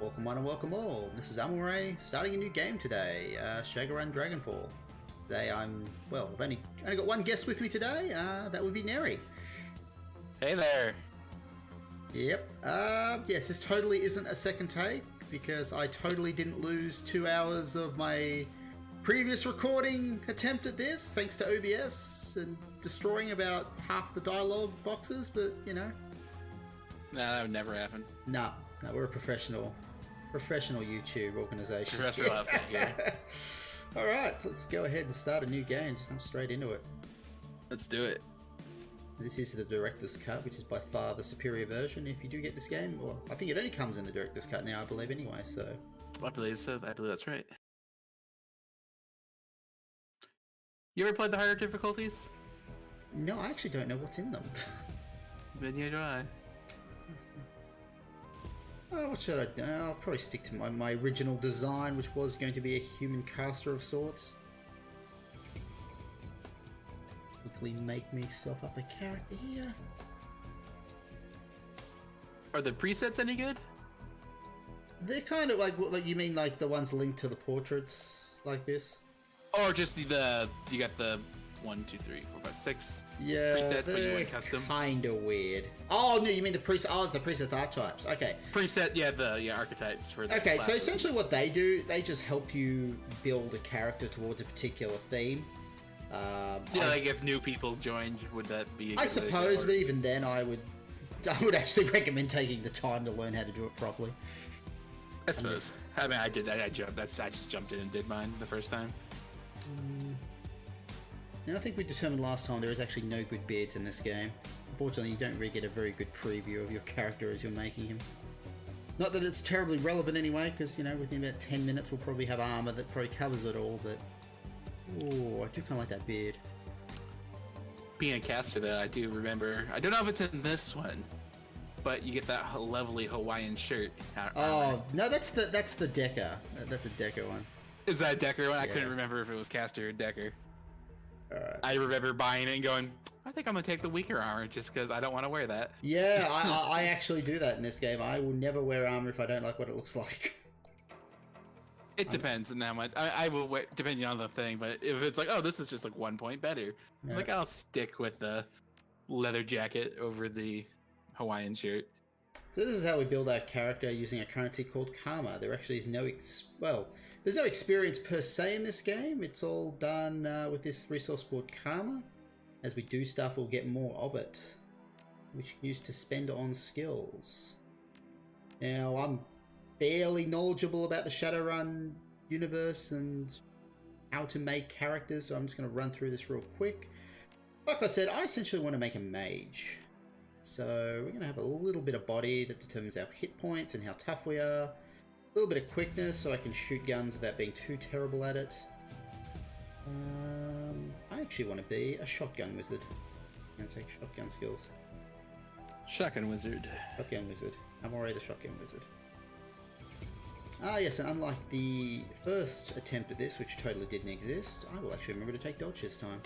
Welcome one and welcome all. This is Amore starting a new game today, Shadowrun Dragonfall. Today I've only got one guest with me today, that would be Neri. Hey there. Yep, yes, this totally isn't a second take, because I totally didn't lose 2 hours of my previous recording attempt at this, thanks to OBS, and destroying about half the dialogue boxes, but, you know. Nah, that would never happen. No, we're a professional YouTube organization. Professional outfit here. Alright, so let's go ahead and start a new game, just jump straight into it. Let's do it. This is the Director's Cut, which is by far the superior version if you do get this game. Well, I think it only comes in the Director's Cut now, I believe, anyway, so... I believe so. I believe that's right. You ever played the higher difficulties? No, I actually don't know what's in them. Then neither do I. Oh, what should I do? I'll probably stick to my original design, which was going to be a human caster of sorts. Quickly make myself up a character here. Are the presets any good? They're kind of like you mean like the ones linked to the portraits like this? Or just you got the 1, 2, 3, 4, 5, 6 presets, but you want custom? Kind of weird. Oh no, you mean the presets? Oh, the presets archetypes. Okay. Preset, yeah, the archetypes for the Okay, classes. so essentially what they do, they just help you build a character towards a particular theme. Like if new people joined, would that be? I suppose, but even then, I would actually recommend taking the time to learn how to do it properly. I suppose. I mean, I did that. I just jumped in and did mine the first time. And I think we determined last time there is actually no good beards in this game. Unfortunately, you don't really get a very good preview of your character as you're making him. Not that it's terribly relevant anyway, because, you know, within about 10 minutes we'll probably have armor that probably covers it all, but... Oh, I do kind of like that beard. Being a caster, though, I do remember... I don't know if it's in this one, but you get that lovely Hawaiian shirt. Oh, no, that's the Decker. That's a Decker one. Is that a Decker one? I Yeah. couldn't remember if it was caster or Decker. Alright. I remember buying it and going, I think I'm going to take the weaker armor just because I don't want to wear that. Yeah, I actually do that in this game. I will never wear armor if I don't like what it looks like. It depends on how much. I will wear, depending on the thing, but if it's like, oh, this is just like 1 point better, Yeah. like I'll stick with the leather jacket over the Hawaiian shirt. So this is how we build our character using a currency called Karma. There actually is no, there's no experience per se in this game. It's all done with this resource called Karma. As we do stuff, we'll get more of it, which you can use to spend on skills. Now, I'm fairly knowledgeable about the Shadowrun universe and how to make characters, so I'm just going to run through this real quick. Like I said, I essentially want to make a mage. So we're going to have a little bit of body that determines our hit points and how tough we are. A little bit of quickness so I can shoot guns without being too terrible at it. I actually want to be a shotgun wizard. I'm going to take shotgun skills. Shotgun wizard. Shotgun wizard. I'm already the shotgun wizard. Ah yes, and unlike the first attempt at this, which totally didn't exist, I will actually remember to take dodge this time.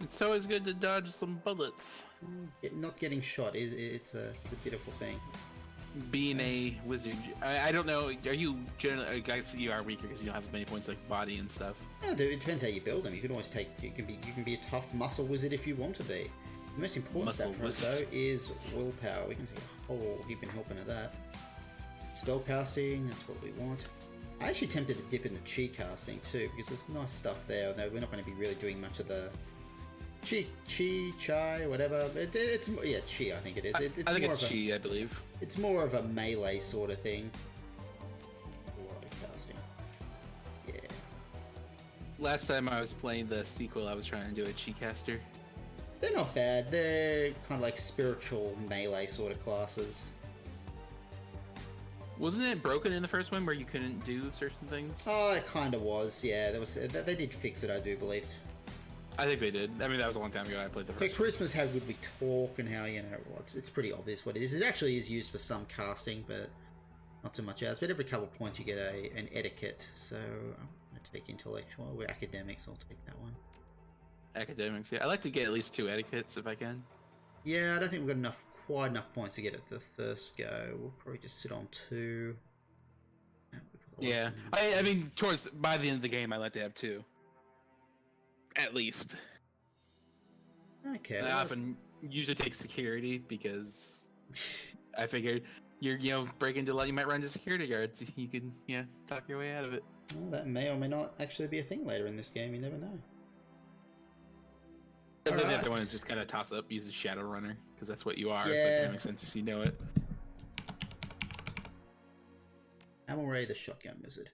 It's always good to dodge some bullets. Not getting shot, it's a beautiful thing. Being a wizard, I don't know. Are you generally? I guess you are weaker because you don't have as many points like body and stuff. Yeah, dude, it depends how you build them. You can always take. You can be a tough muscle wizard if you want to be. The most important Muscle stuff for us though is willpower. We can take a whole heap in helping at that. Spellcasting, that's what we want. I actually tempted to dip into chi casting too because there's nice stuff there. Although we're not going to be really doing much of the chai, whatever. It's yeah, chi. I think it is. I think it's chi. I believe it's more of a melee sort of thing. A lot of casting. Yeah. last time I was playing the sequel, I was trying to do a chi caster. They're not bad. They're kind of like spiritual melee sort of classes. Wasn't it broken in the first one where you couldn't do certain things? Oh, it kind of was. Yeah, there was. They did fix it, I do believe. I think they did. I mean, that was a long time ago I played the For first Christmas, how good we talk and how, you know, it's pretty obvious what it is. It actually is used for some casting, but not so much else. But every couple of points you get an etiquette. So I'm going to take intellectual. We're academics. I'll take that one. Academics, yeah. I like to get at least 2 etiquettes if I can. Yeah, I don't think we've got enough quite enough points to get it the first go. We'll probably just sit on 2. Yeah, I mean, by the end of the game, I like to have 2, at least. Okay. And I often usually take security because I figured you break into you might run into security guards. You can talk your way out of it. Well, that may or may not actually be a thing later in this game. You never know. And then the other one is just kind of toss up, use a Shadowrunner because that's what you are. Yeah. So it kind of makes sense. You know it. Amalray the Shotgun Wizard.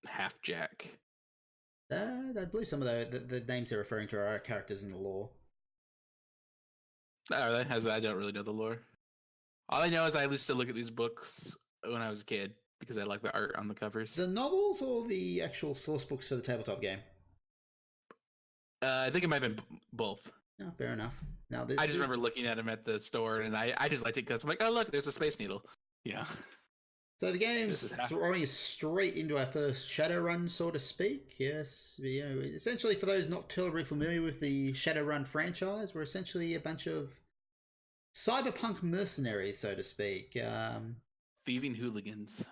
Half Jack. I believe some of the names they're referring to are characters in the lore. Oh, I don't really know the lore. All I know is I used to look at these books when I was a kid because I like the art on the covers. The novels or the actual source books for the tabletop game? I think it might have been both. No, fair enough. Now, I just remember looking at them at the store, and I just liked it because I'm like, oh look, there's a Space Needle. Yeah. So the game's throwing us straight into our first Shadowrun, so to speak. Yes, essentially for those not terribly familiar with the Shadowrun franchise, we're essentially a bunch of cyberpunk mercenaries, so to speak. Thieving hooligans.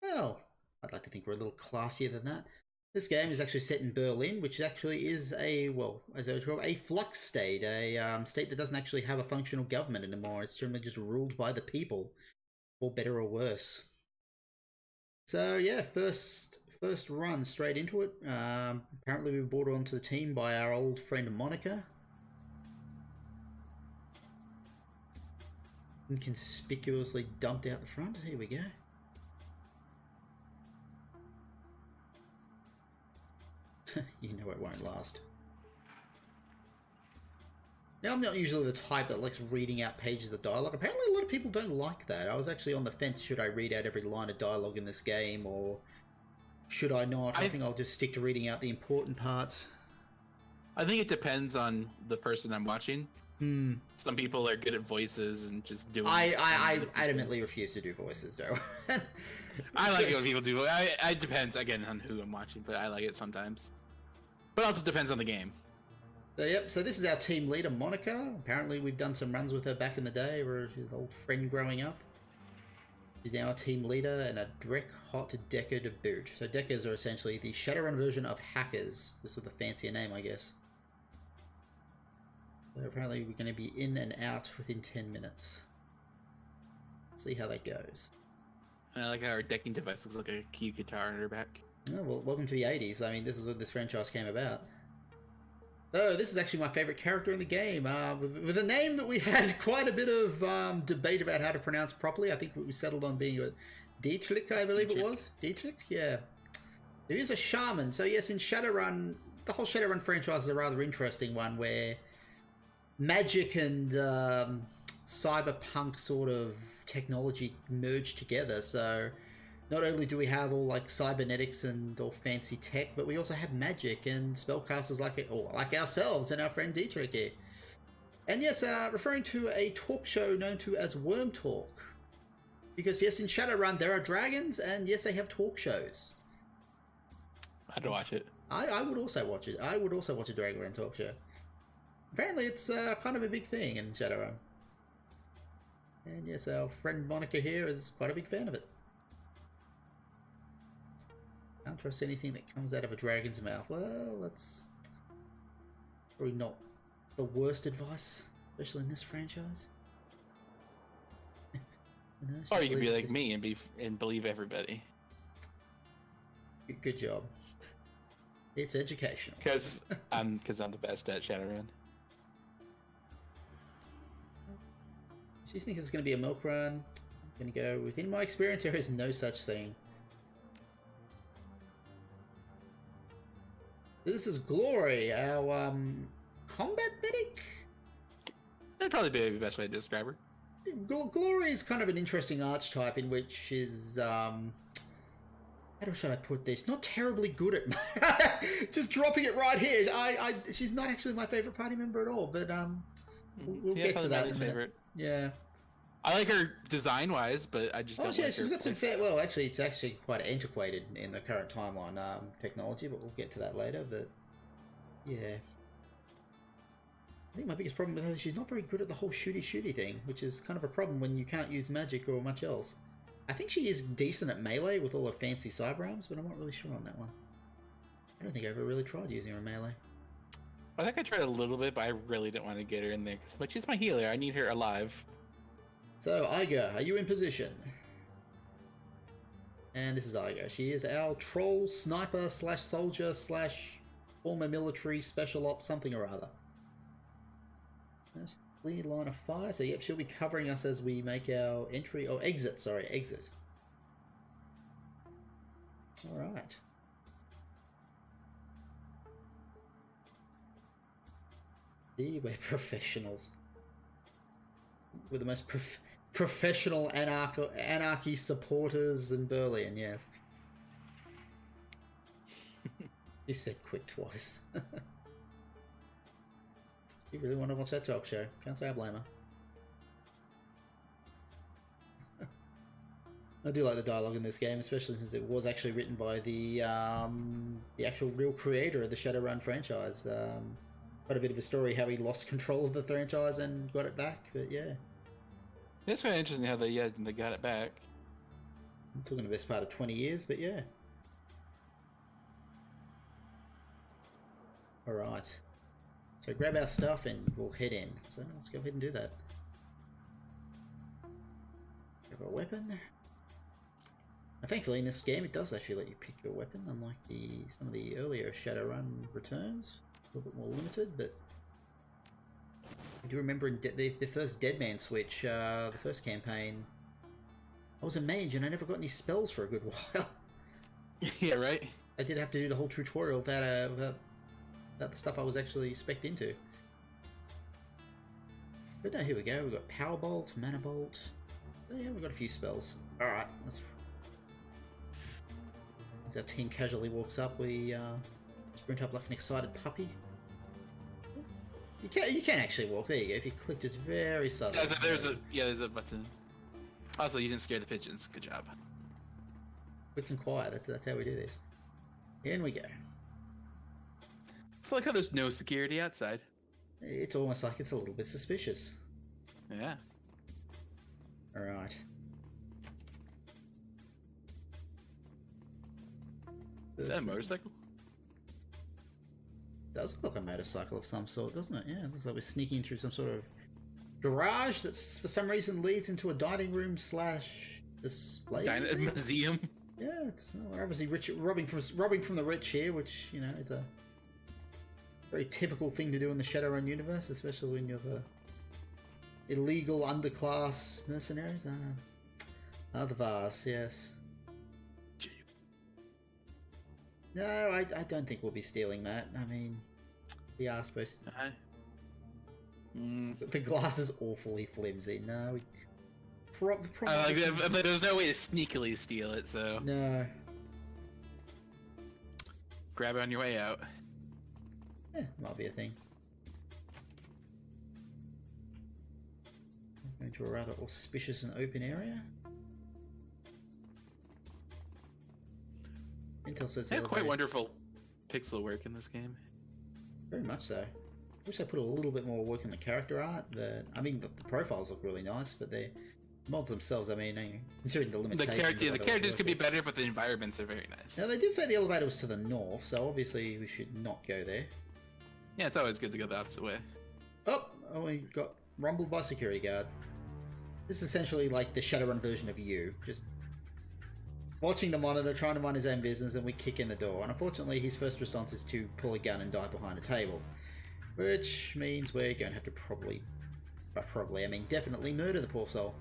Well, I'd like to think we're a little classier than that. This game is actually set in Berlin, which actually is a flux state, a state that doesn't actually have a functional government anymore. It's generally just ruled by the people, for better or worse. So yeah, first run straight into it. Apparently we were brought onto the team by our old friend Monica. Inconspicuously dumped out the front. Here we go. You know it won't last. Now, I'm not usually the type that likes reading out pages of dialogue. Apparently a lot of people don't like that. I was actually on the fence, should I read out every line of dialogue in this game, or should I not? I think I'll just stick to reading out the important parts. I think it depends on the person I'm watching. Some people are good at voices and just doing I adamantly refuse to do voices, Joe. I like it when people do. It depends, again, on who I'm watching, but I like it sometimes. But it also depends on the game. So, yep, so this is our team leader, Monica. Apparently we've done some runs with her back in the day. We're an old friend growing up. She's now our team leader and a Drek Hot Decker to boot. So Deckers are essentially the Shadowrun version of hackers. This is the fancier name, I guess. So apparently we're going to be in and out within 10 minutes. See how that goes. And I like how our decking device looks like a key guitar in her back. Oh, well, welcome to the 80s. I mean, this is when this franchise came about. So, this is actually my favourite character in the game. With a name that we had quite a bit of debate about how to pronounce properly. I think we settled on being a Dietrich, I believe it was. Dietrich? Yeah. There is a shaman. So, yes, in Shadowrun, the whole Shadowrun franchise is a rather interesting one where magic and cyberpunk sort of technology merge together. So not only do we have all like cybernetics and all fancy tech, but we also have magic and spellcasters like ourselves and our friend Dietrich here. And yes, referring to a talk show known to as Worm Talk. Because yes, in Shadowrun there are dragons, and yes, they have talk shows. I'd watch it. I would also watch it. I would also watch a Dragonfall talk show. Apparently it's kind of a big thing in Shadowrun. And yes, our friend Monica here is quite a big fan of it. Can't trust anything that comes out of a dragon's mouth. Well, that's probably not the worst advice, especially in this franchise. Or you could be like me and believe everybody. Good job. It's educational. Because I'm the best at Shadowrun. She thinks it's going to be a milk run. I'm going to go, within my experience, there is no such thing. This is Glory, our combat medic? That'd probably be the best way to describe her. Glory is kind of an interesting archetype in which is, how should I put this? Not terribly good at just dropping it right here. She's not actually my favorite party member at all, but we'll get to that in a minute. Favorite. Yeah. I like her design-wise, but I just don't like her. She's got some fair... Well, actually, it's actually quite antiquated in the current timeline technology, but we'll get to that later, but... Yeah. I think my biggest problem with her is she's not very good at the whole shooty thing, which is kind of a problem when you can't use magic or much else. I think she is decent at melee with all her fancy cyber arms, but I'm not really sure on that one. I don't think I ever really tried using her in melee. I think I tried a little bit, but I really didn't want to get her in there. But she's my healer. I need her alive. So, Iga, are you in position? And this is Iga. She is our troll, sniper, slash soldier, slash former military, special ops, something or other. That's clear line of fire. So, yep, she'll be covering us as we make our entry, or exit, sorry, exit. Alright. See, we're professionals. We're the most professional anarchy supporters in Berlin, yes. You said quick twice. You really want to watch that talk show? Can't say I blame her. I do like the dialogue in this game, especially since it was actually written by the actual real creator of the Shadowrun franchise. Quite a bit of a story how he lost control of the franchise and got it back, but yeah. It's kind of interesting how they got it back. I'm talking the best part of 20 years, but yeah. Alright. So grab our stuff and we'll head in. So let's go ahead and do that. Grab a weapon. Now, thankfully in this game it does actually let you pick your weapon, unlike some of the earlier Shadowrun returns. A little bit more limited, but I do remember in the first Deadman Switch, the first campaign, I was a mage and I never got any spells for a good while. Yeah, right? I did have to do the whole tutorial without the stuff I was actually spec'd into. But no, here we go. We've got Power Bolt, Mana Bolt. Oh yeah, we've got a few spells. Alright, as our team casually walks up, we sprint up like an excited puppy. You can actually walk. There you go. If you click just very subtly. Yeah, there's a button. Also, you didn't scare the pigeons. Good job. Quick and quiet. That's how we do this. In we go. It's like how there's no security outside. It's almost like it's a little bit suspicious. Yeah. Alright. Is that a motorcycle? Does look like a motorcycle of some sort, doesn't it? Yeah, it looks like we're sneaking through some sort of garage that's for some reason leads into a dining room slash display museum. Yeah, we're obviously robbing from the rich here, which, you know, is a very typical thing to do in the Shadowrun universe, especially when you're the illegal underclass mercenaries. The Vars, yes. No, I don't think we'll be stealing that. I mean, we are supposed to. The glass is awfully flimsy. No, we but there's no way to sneakily steal it, so. No. Grab it on your way out. Yeah, might be a thing. Going to a rather auspicious and open area. Intel says they have quite wonderful pixel work in this game. Very much so. Wish they put a little bit more work in the character art. I mean, the profiles look really nice, but the mods themselves, I mean, considering the limitations. The characters could be better, but the environments are very nice. Now, they did say the elevator was to the north, so obviously we should not go there. Yeah, it's always good to go the opposite way. Oh, we got rumbled by a security guard. This is essentially like the Shadowrun version of you. Just watching the monitor, trying to mind his own business, and we kick in the door. And unfortunately, his first response is to pull a gun and dive behind a table. Which means we're going to have to definitely murder the poor soul.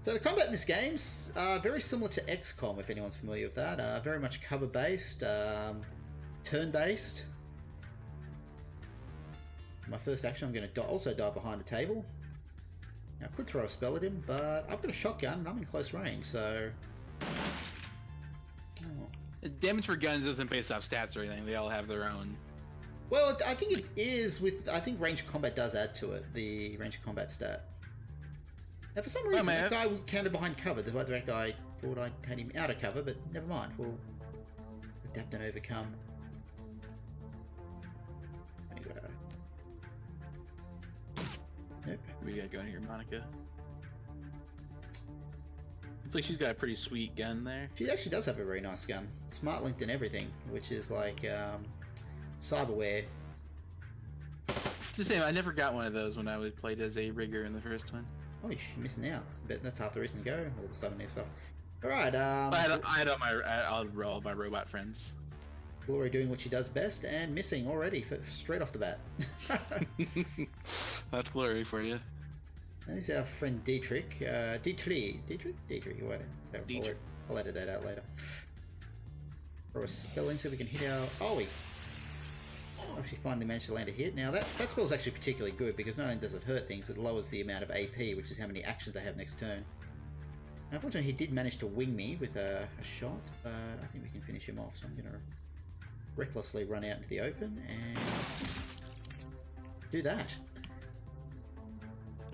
So the combat in this game's very similar to XCOM, if anyone's familiar with that. Very much cover-based, turn-based. My first action, I'm going to also dive behind a table. Now, I could throw a spell at him, but I've got a shotgun and I'm in close range, so... Damage for guns isn't based off stats or anything. They all have their own. Well, I think it is with... I think ranged combat does add to it, the ranged combat stat. Now, for some reason, that guy counted behind cover. The direct guy thought I had him out of cover, but never mind. We'll adapt and overcome. Anyway. we got going here, Monica? Looks like she's got a pretty sweet gun there. She actually does have a very nice gun. Smart linked and everything, which is like cyberware. Just saying, I never got one of those when I was played as a rigger in the first one. Oh, you're missing out. That's half the reason to go. All the summoning stuff. All right. I had all my robot friends. Glory doing what she does best and missing already straight off the bat. That's Glory for you. There's our friend Dietrich. Dietrich, what? Dietrich. I'll edit that out later. Throw a spell in so we can hit our... Oh, we actually finally managed to land a hit. Now that spell's actually particularly good because not only does it hurt things, it lowers the amount of AP, which is how many actions I have next turn. Now, unfortunately, he did manage to wing me with a shot, but I think we can finish him off, so I'm going to recklessly run out into the open and do that.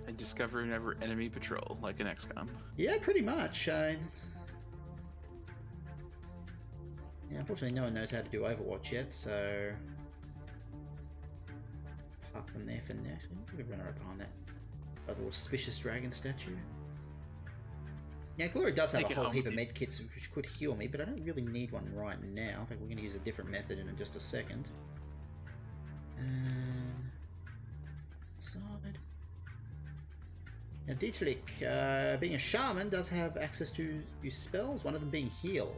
I discover an enemy patrol, like an XCOM. Yeah, pretty much. Yeah, unfortunately, no one knows how to do Overwatch yet, so park them there for now. We can run right behind that other auspicious dragon statue. Now, Glory does have a whole heap of medkits which could heal me, but I don't really need one right now. In fact, we're going to use a different method in just a second. Side. Now, Dietrich, being a shaman, does have access to use spells, one of them being heal.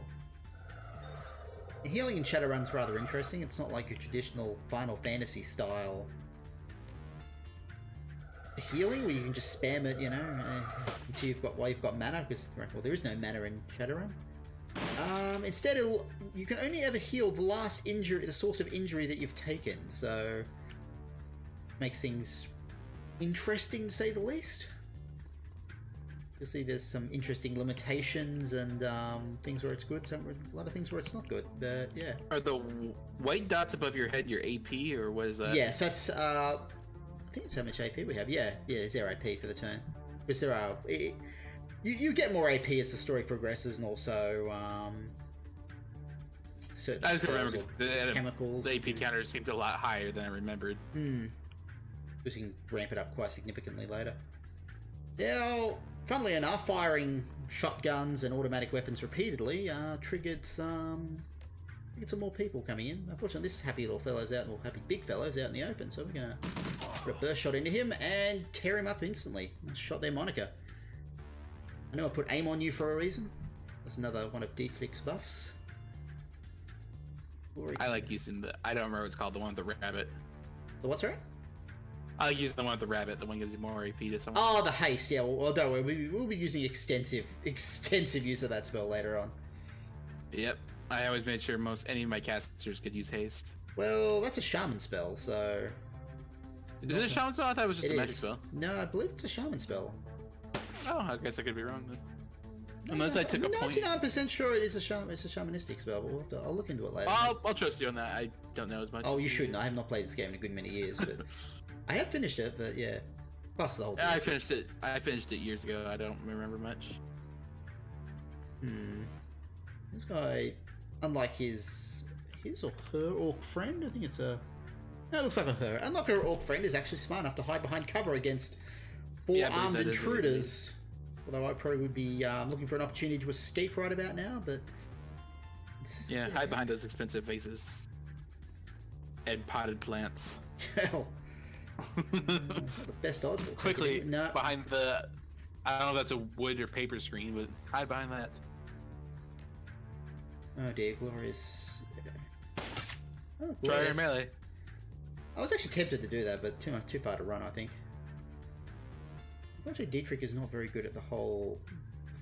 The healing in Shadowrun's rather interesting. It's not like your traditional Final Fantasy style healing where you can just spam it, you know, until you've got mana, because, well, there is no mana in Shadowrun. Instead, you can only ever heal the last injury, the source of injury that you've taken, so makes things interesting to say the least. You'll see there's some interesting limitations and things where it's good, a lot of things where it's not good, but yeah. Are the white dots above your head your AP, or what is that? Yes, that's, I think it's how much AP we have. Yeah, 0 AP for the turn. Because there are... You get more AP as the story progresses, and also certain I just remember the chemicals. The AP counter seemed a lot higher than I remembered. Because you can ramp it up quite significantly later. Now, funnily enough, firing shotguns and automatic weapons repeatedly triggered some more people coming in. Unfortunately, this happy little fellow's out, or happy big fellow's out in the open, so we're gonna put a burst shot into him and tear him up instantly. Nice shot there, Monica. I know I put aim on you for a reason. That's another one of Dietrich's buffs. I like using I don't remember what it's called, the one with the rabbit. The what's right? I like using the one with the rabbit, the one gives you more AP to someone. Oh, the haste, yeah, well don't worry, we'll be using extensive use of that spell later on. Yep. I always made sure any of my casters could use haste. Well, that's a shaman spell, so... Is it a shaman spell? I thought it was just a magic spell. No, I believe it's a shaman spell. Oh, I guess I could be wrong then. Unless I took a point. 99% sure it's a shamanistic spell, but I'll look into it later. I'll trust you on that. I don't know as much. Oh, you shouldn't. I have not played this game in a good many years, but I have finished it. But yeah, plus the whole. I finished it. I finished it years ago. I don't remember much. This guy, unlike his or her orc friend, I think it's a. No, it looks like a her. Unlike her orc friend, is actually smart enough to hide behind cover against 4 armed intruders. Although I probably would be looking for an opportunity to escape right about now, but... Yeah, hide behind those expensive vases. And potted plants. Hell. Not the best odds. Quickly, behind the... I don't know if that's a wood or paper screen, but hide behind that. Oh dear, glorious. Oh, try your melee. I was actually tempted to do that, but too far to run, I think. Actually, Dietrich is not very good at the whole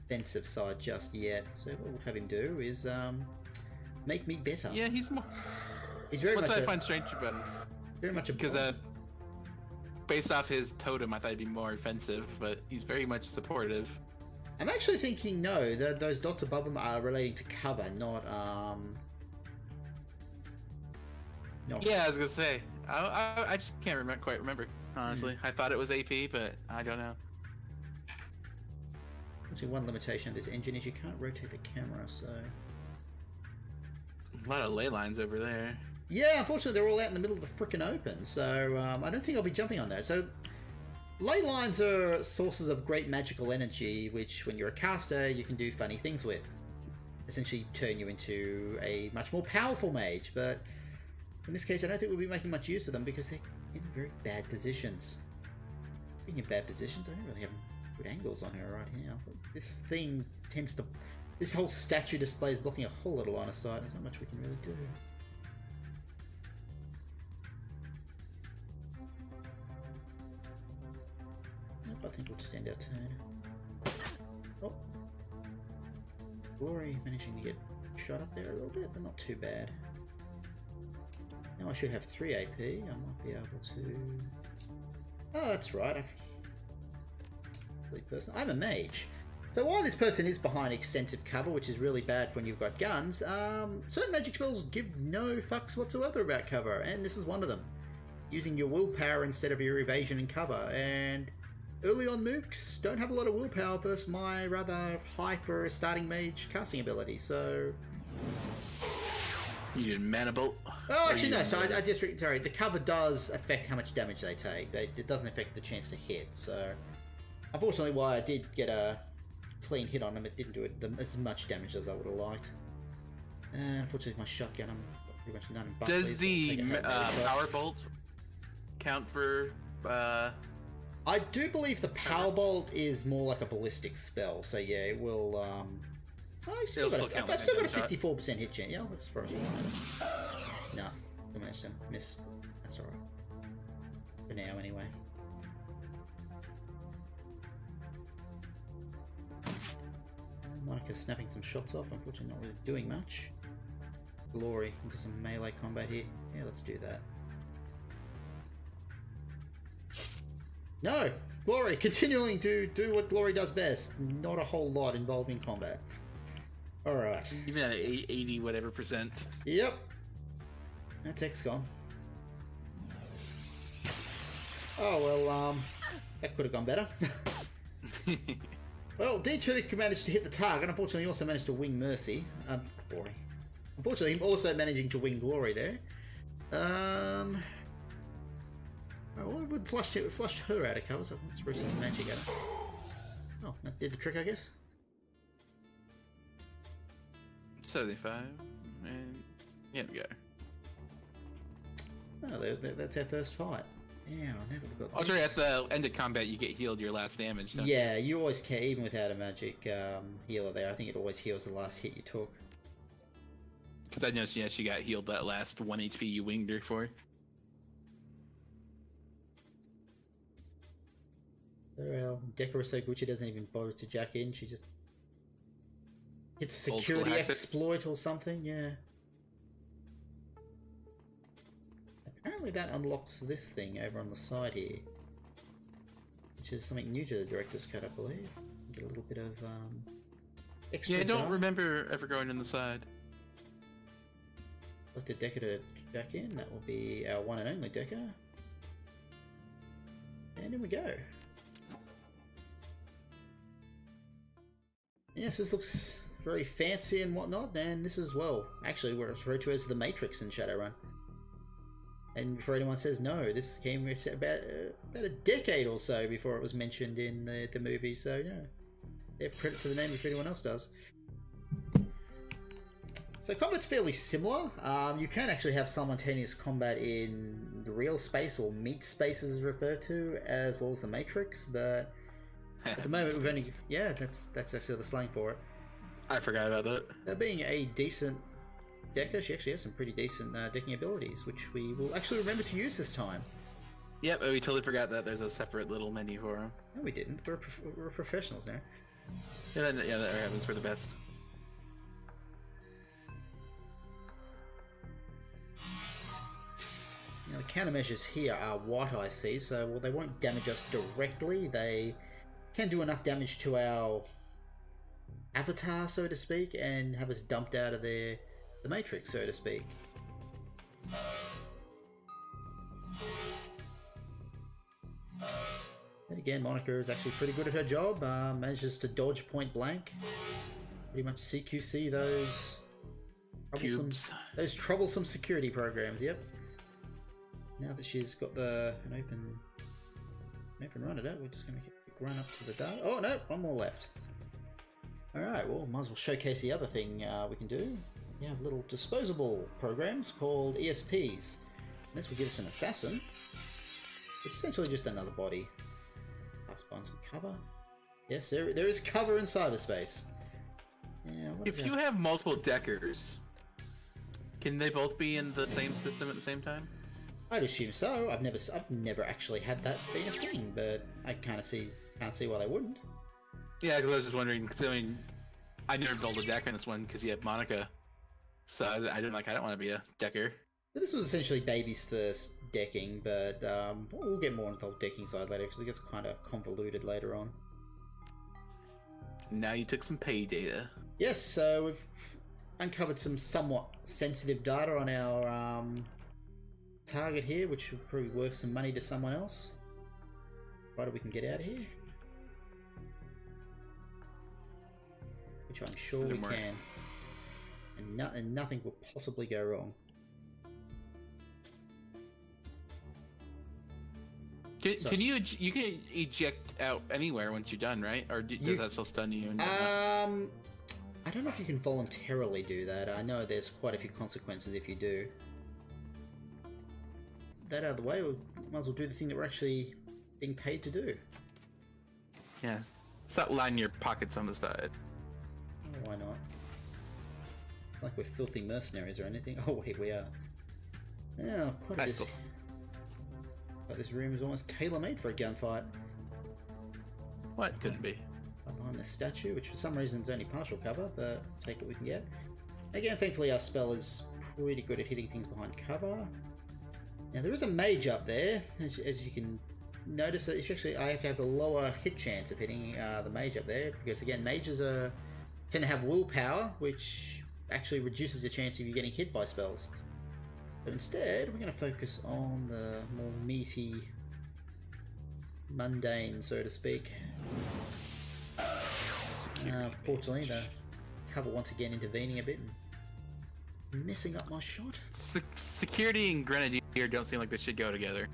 offensive side just yet. So what we'll have him do is make me better. Yeah, he's very much. What I find strange about him. Very much a because based off his totem, I thought he'd be more offensive, but he's very much supportive. I'm actually thinking no, those dots above him are relating to cover, not. Yeah, I was gonna say. I just can't quite remember. Honestly, I thought it was AP, but I don't know. Actually, one limitation of this engine is you can't rotate the camera, so... A lot of ley lines over there. Yeah, unfortunately they're all out in the middle of the frickin' open, so I don't think I'll be jumping on that. So, ley lines are sources of great magical energy, which when you're a caster, you can do funny things with. Essentially turn you into a much more powerful mage, but in this case I don't think we'll be making much use of them because they're in very bad positions. Being in bad positions, I don't really have good angles on her right now. This thing tends to... This whole statue display is blocking a whole lot of line of sight. There's not much we can really do. Nope, I think we'll just end our turn. Oh. Glory managing to get shot up there a little bit, but not too bad. Now I should have 3 AP. I might be able to... Oh, that's right. I'm a mage. So while this person is behind extensive cover, which is really bad when you've got guns, certain magic spells give no fucks whatsoever about cover, and this is one of them. Using your willpower instead of your evasion and cover, and early on mooks don't have a lot of willpower versus my rather high for a starting mage casting ability, so... You did mana bolt? Oh, actually no, so I just... Sorry, the cover does affect how much damage they take. It doesn't affect the chance to hit, so... Unfortunately, while I did get a clean hit on them, it didn't do as much damage as I would have liked. Unfortunately, my shotgun, I'm pretty much none. Does the power bolt count for... I do believe the power bolt is more like a ballistic spell, so yeah, it will... I've still got a 54% hit chance. Yeah, that's for No, I managed to miss. That's alright. For now, anyway. Monica's snapping some shots off, unfortunately not really doing much. Glory into some melee combat here. Yeah, let's do that. No! Glory! Continuing to do what Glory does best. Not a whole lot involving combat. Alright. Even at 80 whatever percent. Yep. That's XCOM. Oh well, that could have gone better. Well, D-Trick managed to hit the target. Unfortunately, he also managed to wing Mercy. Glory. Unfortunately, him also managing to wing Glory there. Oh, we would flush her out of cover, so let's throw some magic at her. Oh, that did the trick, I guess. 75, and yeah, we go. Oh, that's our first fight. Yeah, I never got. Oh, sorry, at the end of combat, you get healed your last damage. Don't Yeah, you always can, even without a magic healer there. I think it always heals the last hit you took. Because I noticed, yeah, she got healed that last 1 HP you winged her for. So our Decorah so good she doesn't even bother to jack in. She just hits a security exploit or something. Yeah. Apparently that unlocks this thing over on the side here, which is something new to the director's cut, I believe. Get a little bit of extra. Yeah, I don't remember ever going on the side. Let the Decker to jack in. That will be our one and only Decker. And in we go. Yes, this looks very fancy and whatnot, and this is, well, actually what it's referred to as the Matrix in Shadowrun. And before anyone says no, this came about a decade or so before it was mentioned in the movie, so yeah, they have credit to the name if anyone else does. So combat's fairly similar. You can actually have simultaneous combat in the real space, or meat space as it's referred to, as well as the Matrix, but at the moment we've only... Yeah, that's actually the slang for it. I forgot about that. Now, being a decent Decker, she actually has some pretty decent decking abilities, which we will actually remember to use this time. Yep, we totally forgot that there's a separate little menu for them. No, we didn't. We're professionals now. Yeah, that happens for the best. Now, the countermeasures here are what I see, so well, they won't damage us directly. They can do enough damage to our avatar, so to speak, and have us dumped out of the Matrix, so to speak. And again, Monica is actually pretty good at her job. Manages to dodge point blank. Pretty much CQC those troublesome security programs. Yep. Now that she's got an open Nope, and run it out. We're just going to run up to the data. Oh no, one more left. Alright, well, might as well showcase the other thing we can do. We have little disposable programs called ESPs. And this will give us an assassin, which is essentially just another body. Have to find some cover. Yes, there is cover in cyberspace. Yeah, if you have multiple deckers, can they both be in the same system at the same time? I'd assume so. I've never actually had that being a thing, but I can't see why they wouldn't. Yeah, because I was just wondering. Cause, I mean, I never built a decker in this one because you have Monica, so I don't want to be a decker. This was essentially baby's first decking, but we'll get more into the whole decking side later because it gets kind of convoluted later on. Now you took some pay data. Yes, so we've uncovered some somewhat sensitive data on our target here, which will probably be worth some money to someone else. Right, we can get out of here. Which I'm sure we can. And nothing will possibly go wrong. Can you can eject out anywhere once you're done, right? Or does that still stun you? I don't know if you can voluntarily do that. I know there's quite a few consequences if you do. That out of the way, we might as well do the thing that we're actually being paid to do. Yeah. Stop lining your pockets on the side. Oh, why not? Like we're filthy mercenaries or anything. Oh, here we are. Yeah, quite a bit. But this room is almost tailor-made for a gunfight. What could it be? Up behind the statue, which for some reason is only partial cover, but take what we can get. Again, thankfully our spell is pretty good at hitting things behind cover. Now there is a mage up there, as you can notice. That it's actually, I have to have a lower hit chance of hitting the mage up there, because again, mages tend to have willpower, which actually reduces the chance of you getting hit by spells. So instead, we're going to focus on the more meaty, mundane, so to speak. Fortunately, the cover once again intervening a bit and messing up my shot. Security and Grenadier don't seem like they should go together.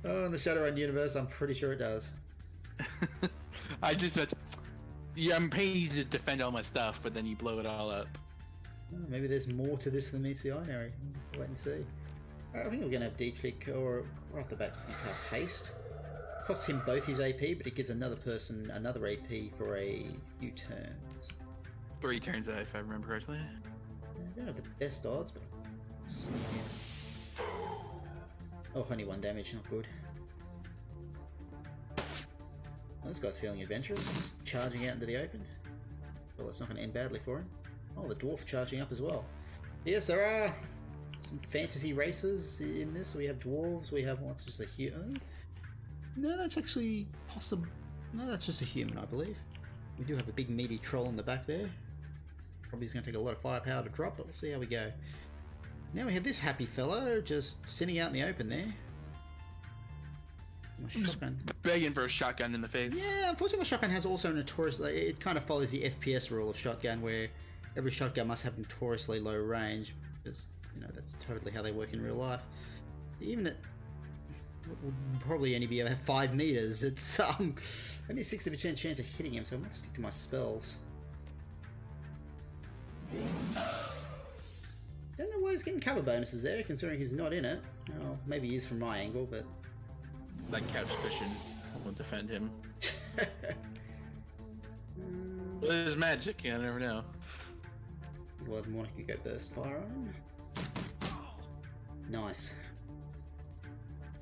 Oh, in the Shadowrun universe, I'm pretty sure it does. I'm paying you to defend all my stuff, but then you blow it all up. Maybe there's more to this than meets the eye now. Wait and see. I think we're going to have D-Flick, or right off the bat, just going to cast Haste. Costs him both his AP, but it gives another person another AP for a few turns. 3 turns, if I remember correctly. I don't have the best odds, but sneak in. Oh, only 1 damage, not good. Well, this guy's feeling adventurous. He's charging out into the open. Well, it's not going to end badly for him. Oh, the dwarf charging up as well. Yes, there are some fantasy races in this. We have dwarves, we have what's just a human. No, that's actually possible. No, that's just a human, I believe. We do have a big meaty troll in the back there. Probably is going to take a lot of firepower to drop, but we'll see how we go. Now we have this happy fellow just sitting out in the open there. Shotgun. Begging for a shotgun in the face. Yeah, unfortunately the shotgun has also it kind of follows the FPS rule of shotgun, where every shotgun must have notoriously low range, because, you know, that's totally how they work in real life. Even at will probably only be about 5 meters, it's only a 60% chance of hitting him, so I might stick to my spells. Don't know why he's getting cover bonuses there, considering he's not in it. Well, maybe he is from my angle, but that couch cushion will defend him. Well, there's magic, you never know. We'll have Monica go burst fire on him. Nice.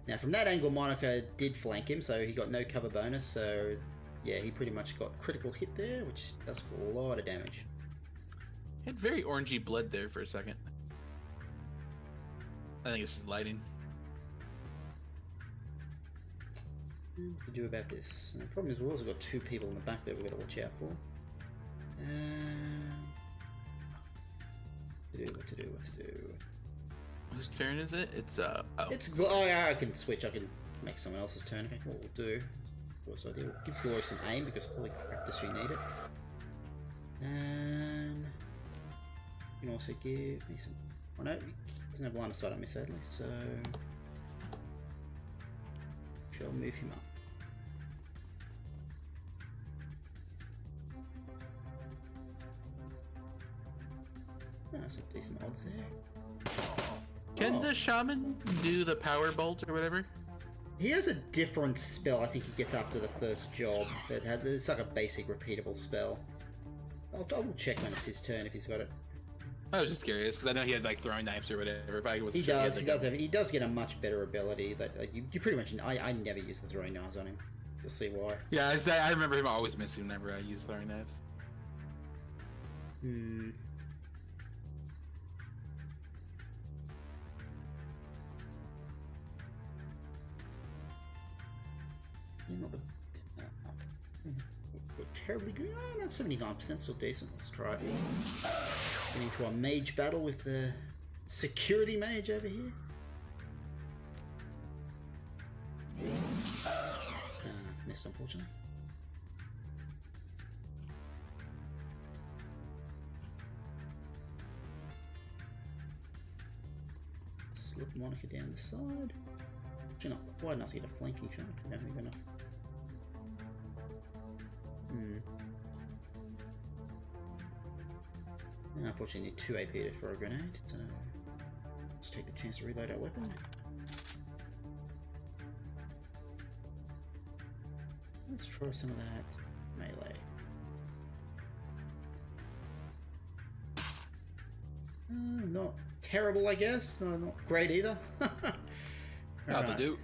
Now from that angle, Monica did flank him, so he got no cover bonus, so yeah, he pretty much got critical hit there, which does a lot of damage. He had very orangey blood there for a second. I think it's just lighting. What to do about this? And the problem is we've also got 2 people in the back there we've got to watch out for. What to do? Whose turn is it? It's oh yeah, I can switch. I can make someone else's turn. Okay, what we'll do? What's the idea? We'll give Glory some aim, because holy crap, does she need it? And you can also give me some. Oh no, he doesn't have line of sight on me sadly. So Shall move him up. Oh, some decent odds there. Can the shaman do the power bolt or whatever? He has a different spell I think he gets after the first job. It's like a basic repeatable spell. I'll double check when it's his turn if he's got it. I was just curious because I know he had like throwing knives or whatever. But I wasn't He sure does. if He does get a much better ability. That you pretty much. I never use the throwing knives on him. You'll see why. Yeah, I remember him always missing whenever I use throwing knives. Hmm. You're not terribly good. Oh, not 79%, still decent. Let's try it. Getting into a mage battle with the security mage over here. Missed, unfortunately. Slip Monica down the side. Actually, not quite enough to get a flanking shot. No, we're gonna. Unfortunately, need 2 AP for a grenade, so let's take the chance to reload our weapon. Let's try some of that melee. Not terrible, I guess. Not great either. Nothing to do.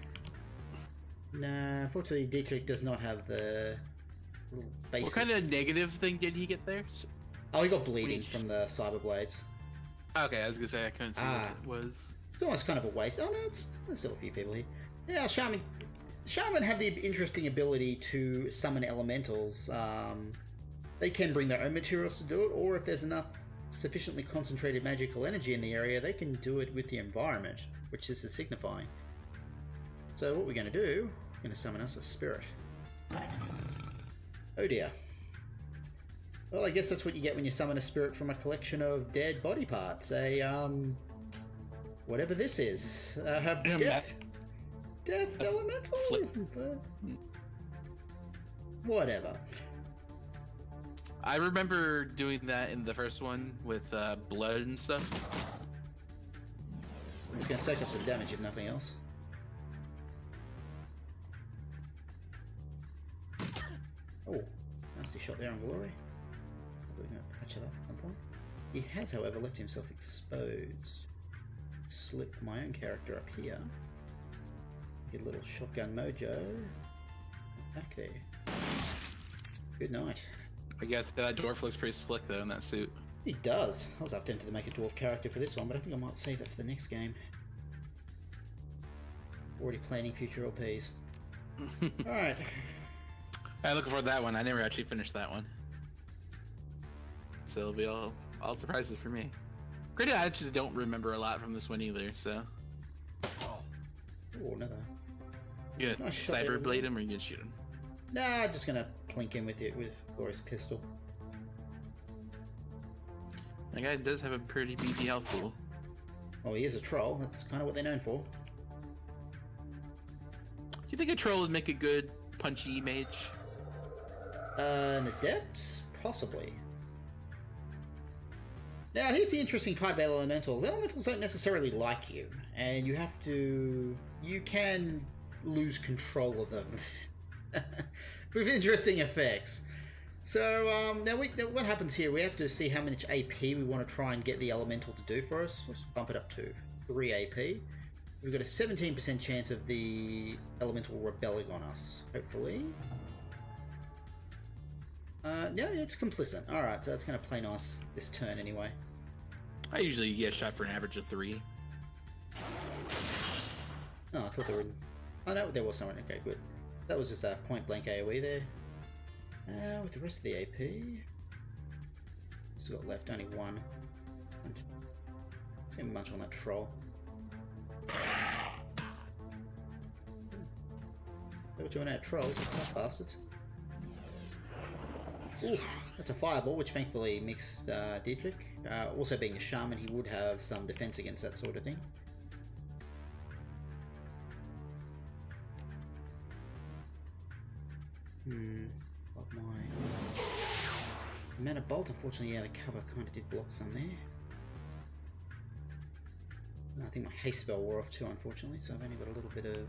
Nah, unfortunately, Dietrich does not have the little basic. What kind of negative thing did he get there? Oh, he got bleeding from the cyber blades. Okay, I was gonna say I couldn't see what it was. It's almost kind of a waste. Oh no, there's still a few people here. Yeah, Shaman have the interesting ability to summon elementals. They can bring their own materials to do it, or if there's enough sufficiently concentrated magical energy in the area, they can do it with the environment, which this is signifying. So what we're going to do, we're going to summon us a spirit. Oh dear. Well, I guess that's what you get when you summon a spirit from a collection of dead body parts. Whatever this is. Death elemental? Whatever. I remember doing that in the first one with blood and stuff. It's going to soak up some damage if nothing else. Oh, nasty shot there on Glory. We're going to patch it up at some point. He has, however, left himself exposed. Slip my own character up here. Get a little shotgun mojo. Back there. Good night. I guess that dwarf looks pretty slick though in that suit. He does. I was tempted to make a dwarf character for this one, but I think I might save that for the next game. Already planning future LPs. Alright. I'm looking forward to that one. I never actually finished that one. So it'll be all surprises for me. Granted, I just don't remember a lot from this one either, so. Oh, another. You gonna cyber blade him or you gonna shoot him? Nah, just gonna plink him with it with Glory's pistol. That guy does have a pretty beefy health pool. Oh, he is a troll. That's kind of what they're known for. Do you think a troll would make a good punchy mage? An adept? Possibly. Now, here's the interesting part about elementals. Elementals don't necessarily like you, and you can lose control of them with interesting effects. So, now what happens here? We have to see how much AP we want to try and get the elemental to do for us. Let's bump it up to 3 AP. We've got a 17% chance of the elemental rebelling on us, hopefully. Yeah, it's complicit. Alright, so it's going to play nice this turn anyway. I usually get shot for an average of 3. Oh, I thought there were... Oh no, there was someone. Okay, good. That was just a point blank AoE there. With the rest of the AP... Still got left only one. Let's get munch on that troll. Is that what you want out, trolls? That bastards. Ooh, that's a fireball, which thankfully mixed Dietrich. Also being a shaman, he would have some defense against that sort of thing. Got my mana bolt. Unfortunately, yeah, the cover kind of did block some there. And I think my haste spell wore off too, unfortunately, so I've only got a little bit of...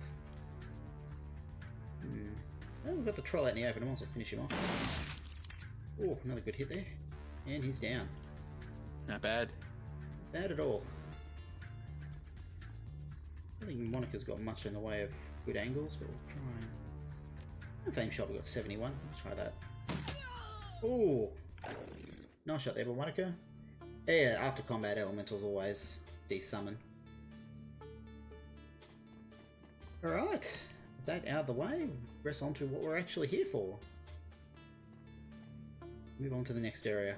Oh, we've got the troll out in the open. I might as well finish him off. Oh, another good hit there. And he's down. Not bad. Bad at all. I don't think Monica's got much in the way of good angles, but we'll try and... Fame shot, we got 71. Let's try that. Oh! Nice shot there by Monica. Yeah, after combat, elementals always de-summon. Alright, with that out of the way, press on to what we're actually here for. Move on to the next area.